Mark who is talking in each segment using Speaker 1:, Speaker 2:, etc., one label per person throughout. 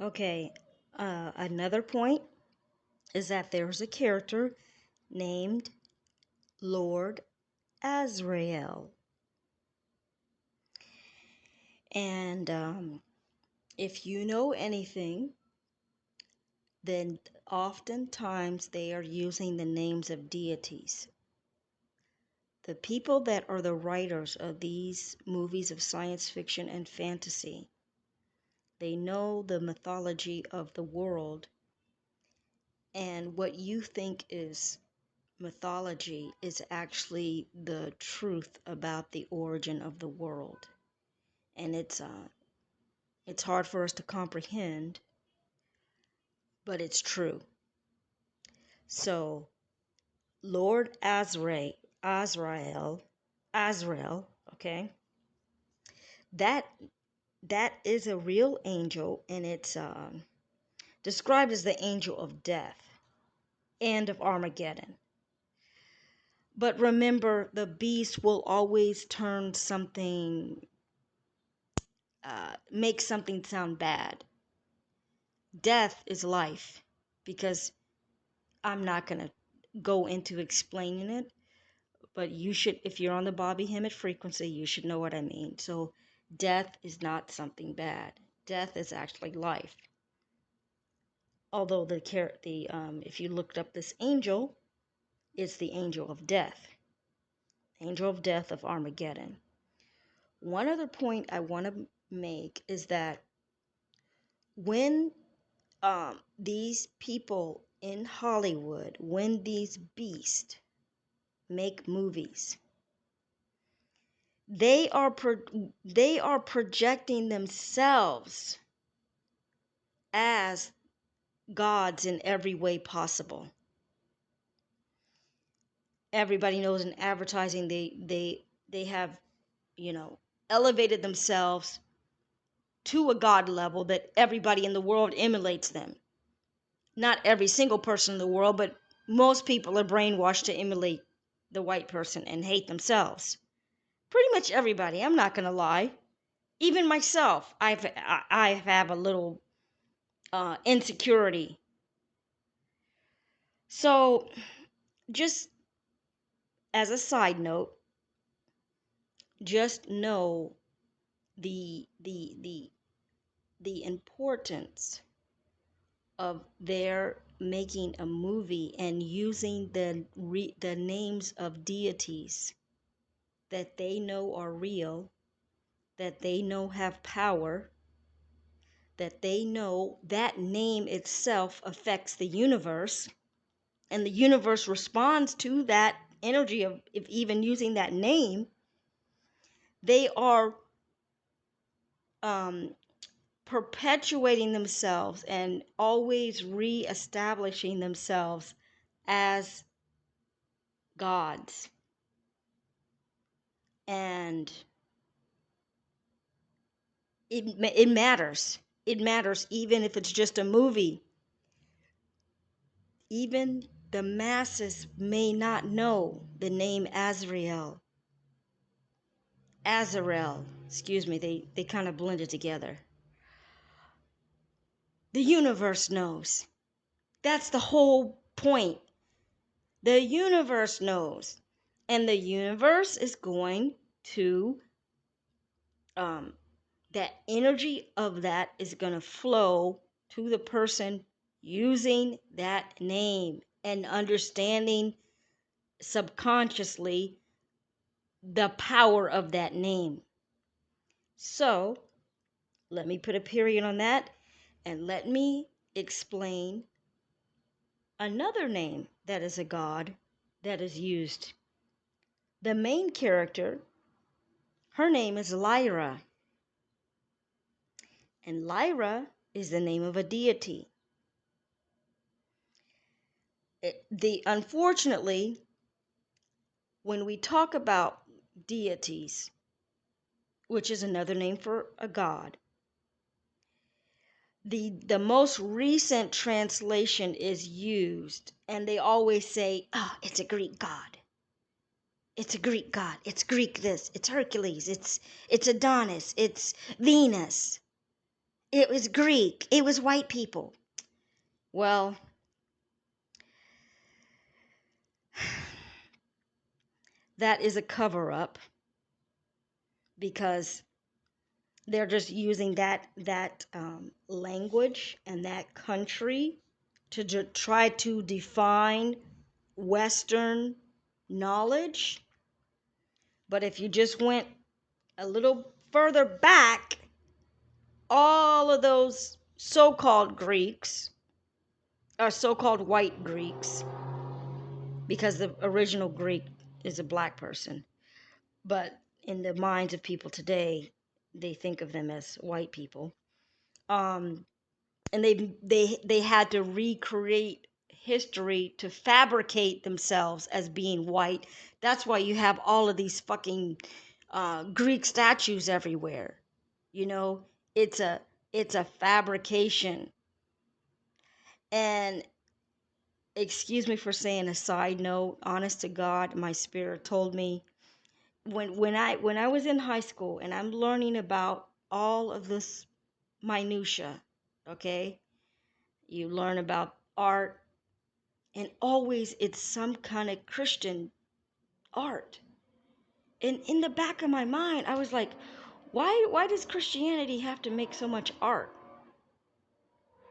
Speaker 1: Okay, another point is that there's a character named Lord Azrael. And if you know anything, then oftentimes they are using the names of deities. The people that are the writers of these movies of science fiction and fantasy, they know the mythology of the world, and what you think is mythology is actually the truth about the origin of the world. And it's hard for us to comprehend, but it's true. So Lord Azrael, okay, that that is a real angel, and it's described as the angel of death and of Armageddon. But remember, the beast will always turn something, make something sound bad. Death is life, because I'm not going to go into explaining it, but you should, if you're on the Bobby Hemmit frequency, you should know what I mean. So death is not something bad. Death is actually life. Although if you looked up this angel, it's the angel of death. Angel of death of Armageddon. One other point I want to make is that when these people in Hollywood, when these beasts make movies, they are projecting themselves as gods in every way possible. Everybody knows in advertising they have, elevated themselves to a god level that everybody in the world emulates them. Not every single person in the world, but most people are brainwashed to emulate the white person and hate themselves. Pretty much everybody, I'm not going to lie. Even myself, I have a little insecurity. So, just as a side note, just know the importance of their making a movie and using the names of deities that they know are real, that they know have power, that they know that name itself affects the universe, and the universe responds to that energy of even using that name. They are perpetuating themselves and always re-establishing themselves as gods. And it matters. It matters even if it's just a movie. Even the masses may not know the name Azrael. Excuse me, they kind of blended together. The universe knows. That's the whole point. The universe knows. And the universe is going to, that energy of that is going to flow to the person using that name and understanding subconsciously the power of that name. So, let me put a period on that and let me explain another name that is a god that is used. The main character, her name is Lyra. And Lyra is the name of a deity. Unfortunately, when we talk about deities, which is another name for a god, the most recent translation is used, and they always say, "Oh, it's a Greek god. It's a Greek god. It's Greek this. It's Hercules. It's Adonis. It's Venus." It was Greek. It was white people. Well, that is a cover up because they're just using that language and that country to try to define Western knowledge. But if you just went a little further back, all of those so-called Greeks are so-called white Greeks because the original Greek is a black person. But in the minds of people today, they think of them as white people. And they had to recreate history to fabricate themselves as being white. That's why you have all of these fucking Greek statues everywhere. You know, it's a fabrication. And excuse me for saying a side note, honest to God, my spirit told me when I was in high school and I'm learning about all of this minutia, okay? You learn about art, and always it's some kind of Christian art. And in the back of my mind, I was like, why does Christianity have to make so much art?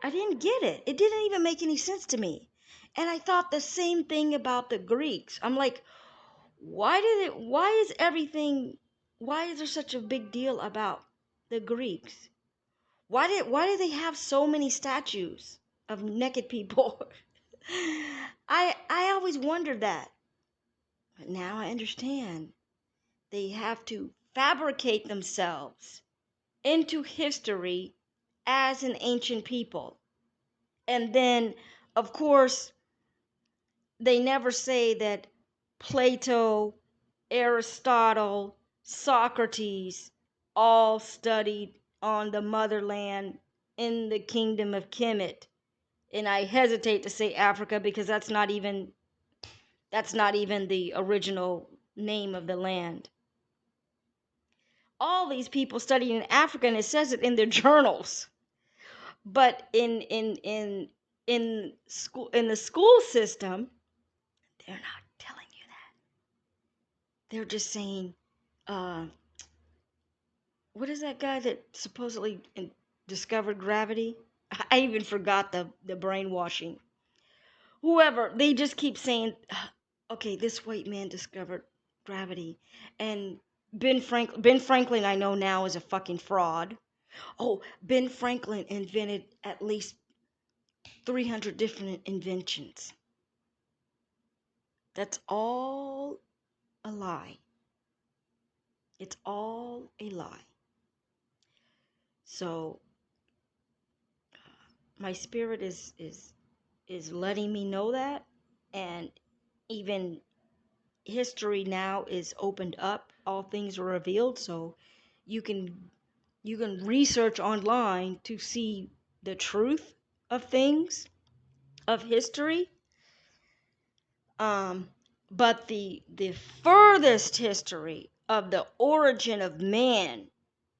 Speaker 1: I didn't get it. It didn't even make any sense to me. And I thought the same thing about the Greeks. I'm like, why is there such a big deal about the Greeks? Why do they have so many statues of naked people? I always wondered that. But now I understand. They have to fabricate themselves into history as an ancient people. And then, of course, they never say that Plato, Aristotle, Socrates all studied on the motherland in the kingdom of Kemet. And I hesitate to say Africa because that's not even the original name of the land. All these people studied in Africa, and it says it in their journals. But in school, in the school system, they're not telling you that. They're just saying, uh, what is that guy that supposedly discovered gravity? I even forgot the brainwashing. Whoever, they just keep saying, okay, this white man discovered gravity, and Ben Franklin I know now is a fucking fraud. Oh, Ben Franklin invented at least 300 different inventions. That's all a lie. It's all a lie. So my spirit is letting me know that, and even history now is opened up. All things are revealed, so you can research online to see the truth of things, of history. But the furthest history of the origin of man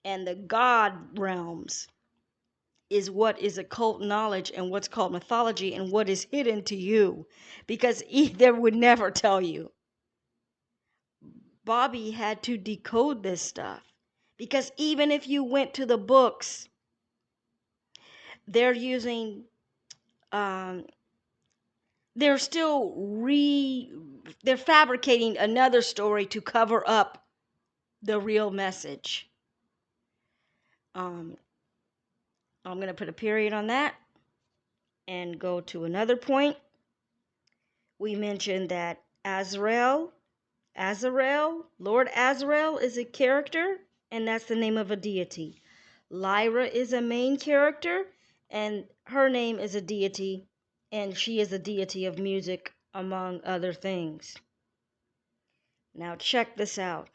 Speaker 1: and the God realms is what is occult knowledge and what's called mythology and what is hidden to you, because either would never tell you. Bobby had to decode this stuff because even if you went to the books, they're using um, they're still they're fabricating another story to cover up the real message. I'm going to put a period on that and go to another point. We mentioned that Azrael, Lord Azrael is a character, and that's the name of a deity. Lyra is a main character, and her name is a deity, and she is a deity of music, among other things. Now check this out.